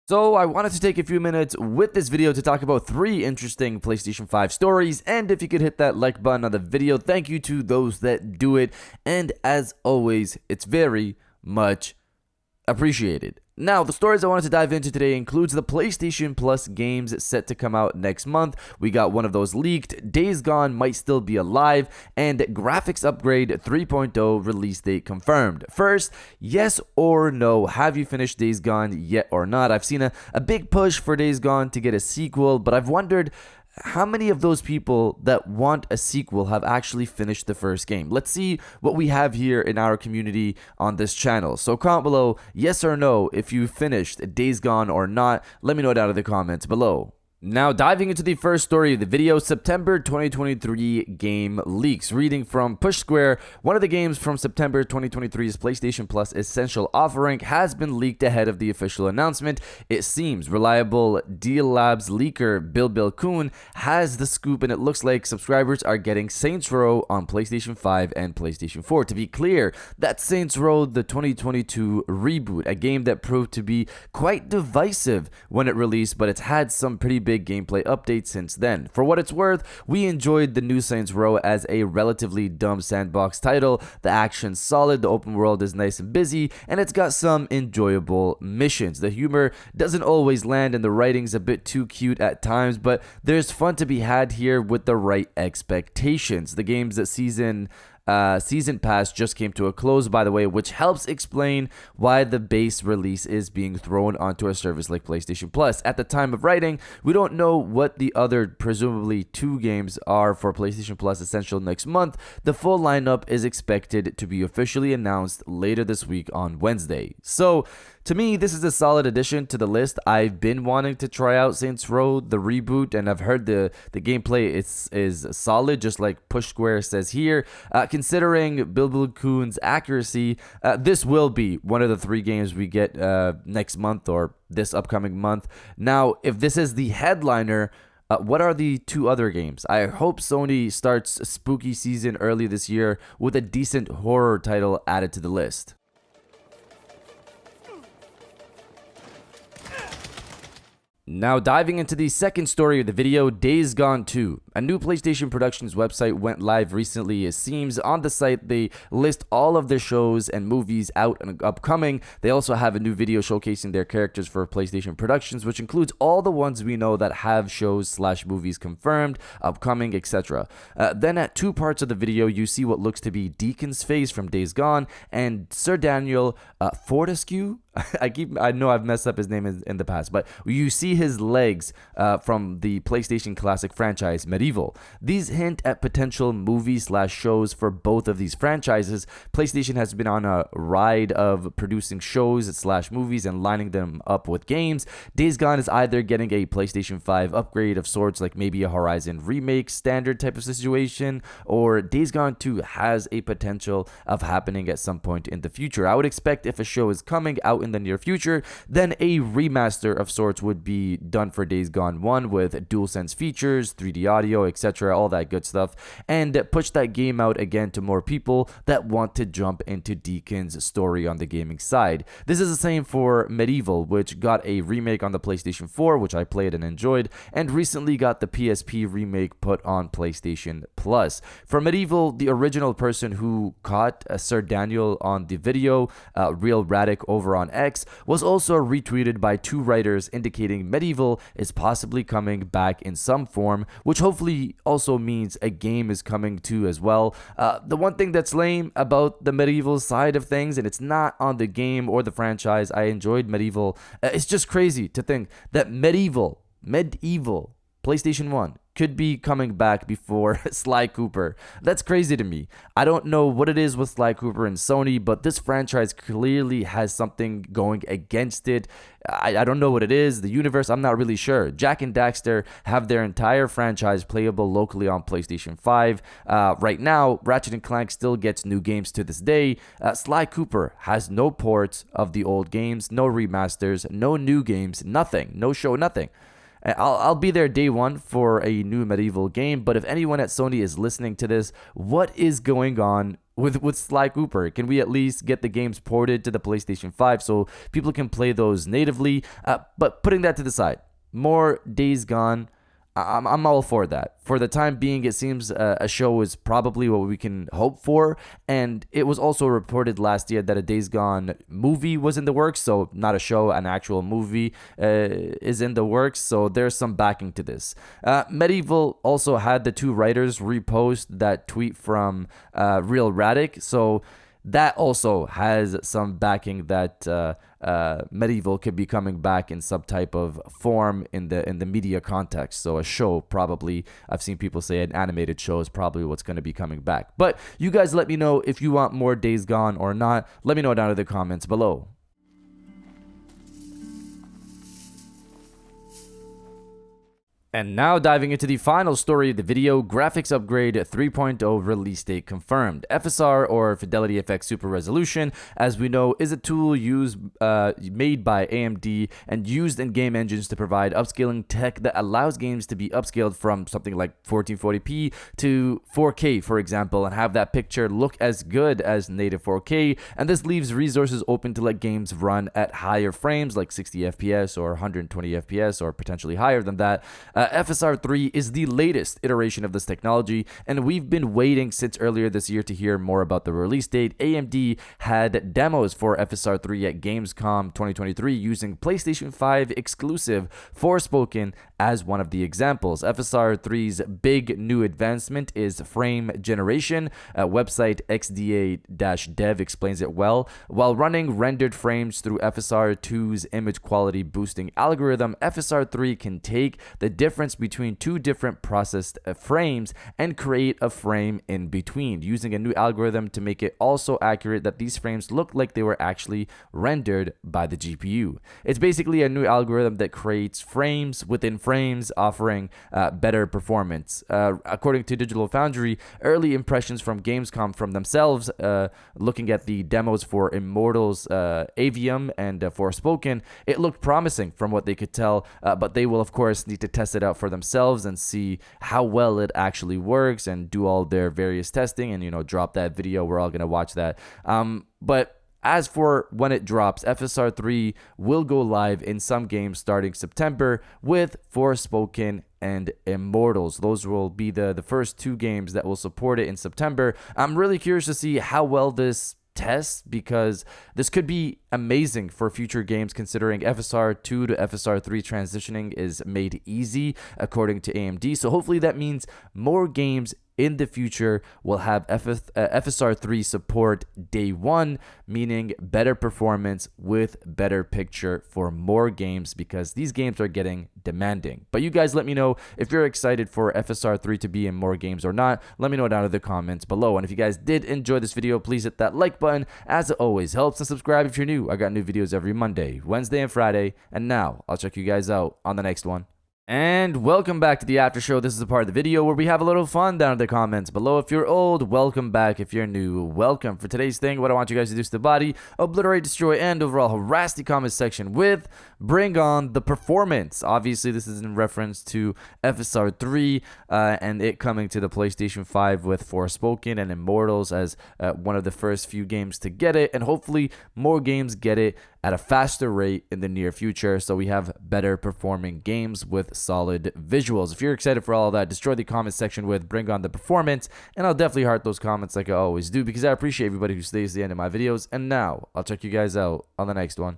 So I wanted to take a few minutes with this video to talk about 3 interesting PlayStation 5 stories, and if you could hit that like button on the video, thank you to those that do it, and as always, it's very much appreciated. Now, the stories I wanted to dive into today includes the PlayStation Plus games set to come out next month. We got one of those leaked, Days Gone might still be alive, and graphics upgrade 3.0 release date confirmed. First, yes or no, have you finished Days Gone yet or not? I've seen a big push for Days Gone to get a sequel, but I've wondered how many of those people that want a sequel have actually finished the first game? Let's see what we have here in our community on this channel. So comment below yes or no if you finished Days Gone or not. Let me know down in the comments below. Now, diving into the first story of the video, September 2023 game leaks. Reading from Push Square, one of the games from September 2023's PlayStation Plus Essential offering has been leaked ahead of the official announcement. It seems reliable Deal Labs leaker Bill Kuhn has the scoop, and it looks like subscribers are getting Saints Row on PlayStation 5 and PlayStation 4. To be clear, that's Saints Row the 2022 reboot, a game that proved to be quite divisive when it released, but it's had some pretty big gameplay updates since then. For what it's worth, we enjoyed the new Saints Row as a relatively dumb sandbox title. The action's solid, the open world is nice and busy, and it's got some enjoyable missions. The humor doesn't always land and the writing's a bit too cute at times, but there's fun to be had here with the right expectations. The game's season pass just came to a close, by the way, which helps explain why the base release is being thrown onto a service like PlayStation Plus. At the time of writing, we don't know what the other presumably 2 games are for PlayStation Plus Essential next month. The full lineup is expected to be officially announced later this week on Wednesday. So to me, this is a solid addition to the list. I've been wanting to try out Saints Row, the reboot, and I've heard the gameplay is solid, just like Push Square says here. Considering Bill Kuhn's accuracy, this will be one of the 3 games we get next month or this upcoming month. Now, if this is the headliner, what are the 2 other games? I hope Sony starts spooky season early this year with a decent horror title added to the list. Now, diving into the second story of the video, Days Gone 2. A new PlayStation Productions website went live recently. It seems on the site they list all of their shows and movies out and upcoming. They also have a new video showcasing their characters for PlayStation Productions, which includes all the ones we know that have shows/movies confirmed, upcoming, etc. Then at 2 parts of the video, you see what looks to be Deacon's face from Days Gone and Sir Daniel Fortescue. I know I've messed up his name in the past, but you see his legs from the PlayStation classic franchise MediEvil. These hint at potential movies/shows for both of these franchises. PlayStation has been on a ride of producing shows/movies and lining them up with games. Days Gone is either getting a PlayStation 5 upgrade of sorts, like maybe a Horizon remake standard type of situation, or Days Gone 2 has a potential of happening at some point in the future. I would expect if a show is coming out in the near future, then a remaster of sorts would be done for Days Gone 1 with DualSense features, 3D audio, etc., all that good stuff, and push that game out again to more people that want to jump into Deacon's story on the gaming side. This is the same for MediEvil, which got a remake on the PlayStation 4, which I played and enjoyed, and recently got the PSP remake put on PlayStation Plus. For MediEvil, the original person who caught Sir Daniel on the video, Real Radic over on X, was also retweeted by 2 writers indicating MediEvil is possibly coming back in some form, which hopefully also means a game is coming too as well. The one thing that's lame about the MediEvil side of things, and it's not on the game or the franchise, I enjoyed MediEvil. It's just crazy to think that MediEvil, PlayStation 1, could be coming back before Sly Cooper. That's crazy to me. I don't know what it is with Sly Cooper and Sony, but this franchise clearly has something going against it. I don't know what it is. The universe, I'm not really sure. Jak and Daxter have their entire franchise playable locally on PlayStation 5. Right now, Ratchet & Clank still gets new games to this day. Sly Cooper has no ports of the old games, no remasters, no new games, nothing. No show, nothing. I'll be there day one for a new MediEvil game, but if anyone at Sony is listening to this, what is going on with Sly Cooper? Can we at least get the games ported to the PlayStation 5 so people can play those natively? But putting that to the side, more Days Gone, I'm all for that. For the time being, it seems a show is probably what we can hope for. And it was also reported last year that a Days Gone movie was in the works. So not a show, an actual movie is in the works. So there's some backing to this. MediEvil also had the two writers repost that tweet from Real Radic. So that also has some backing that MediEvil could be coming back in some type of form in the media context. So a show, probably. I've seen people say an animated show is probably what's going to be coming back. But you guys let me know if you want more Days Gone or not. Let me know down in the comments below. And now diving into the final story of the video, graphics upgrade 3.0 release date confirmed. FSR, or Fidelity FX Super Resolution, as we know, is a tool made by AMD and used in game engines to provide upscaling tech that allows games to be upscaled from something like 1440p to 4K, for example, and have that picture look as good as native 4K. And this leaves resources open to let games run at higher frames like 60 FPS or 120 FPS or potentially higher than that. FSR 3 is the latest iteration of this technology, and we've been waiting since earlier this year to hear more about the release date. AMD had demos for FSR 3 at Gamescom 2023 using PlayStation 5 exclusive Forspoken as one of the examples. FSR 3's big new advancement is frame generation. Website XDA-Dev explains it well. While running rendered frames through FSR 2's image quality boosting algorithm, FSR 3 can take the difference between two different processed frames and create a frame in between, using a new algorithm to make it also accurate that these frames look like they were actually rendered by the GPU. It's basically a new algorithm that creates frames within frames, offering better performance. According to Digital Foundry, early impressions from Gamescom from themselves, looking at the demos for Immortals, Avium, and Forspoken, it looked promising from what they could tell, but they will of course need to test it out for themselves and see how well it actually works and do all their various testing and, drop that video. We're all going to watch that. But as for when it drops, FSR 3 will go live in some games starting September with Forspoken and Immortals. Those will be the first two games that will support it in September. I'm really curious to see how well this tests, because this could be amazing for future games, considering FSR 2 to FSR 3 transitioning is made easy according to AMD. So hopefully that means more games in the future will have FSR 3 support day one, meaning better performance with better picture for more games, because these games are getting demanding. But you guys let me know if you're excited for FSR 3 to be in more games or not. Let me know down in the comments below. And if you guys did enjoy this video, please hit that like button, as it always helps, and subscribe if you're new. I got new videos every Monday, Wednesday, and Friday. And now I'll check you guys out on the next one. And welcome back to the after show. This is a part of the video where we have a little fun down in the comments below. If you're old, welcome back. If you're new, welcome. For today's thing, what I want you guys to do is the body, obliterate, destroy, and overall harass the comment section with Bring On the Performance. Obviously, this is in reference to FSR 3 and it coming to the PlayStation 5 with Forspoken and Immortals as one of the first few games to get it. And hopefully more games get it at a faster rate in the near future, so we have better performing games with solid visuals. If you're excited for all of that, destroy the comment section with Bring On the Performance, and I'll definitely heart those comments like I always do, because I appreciate everybody who stays to the end of my videos. And now I'll check you guys out on the next one.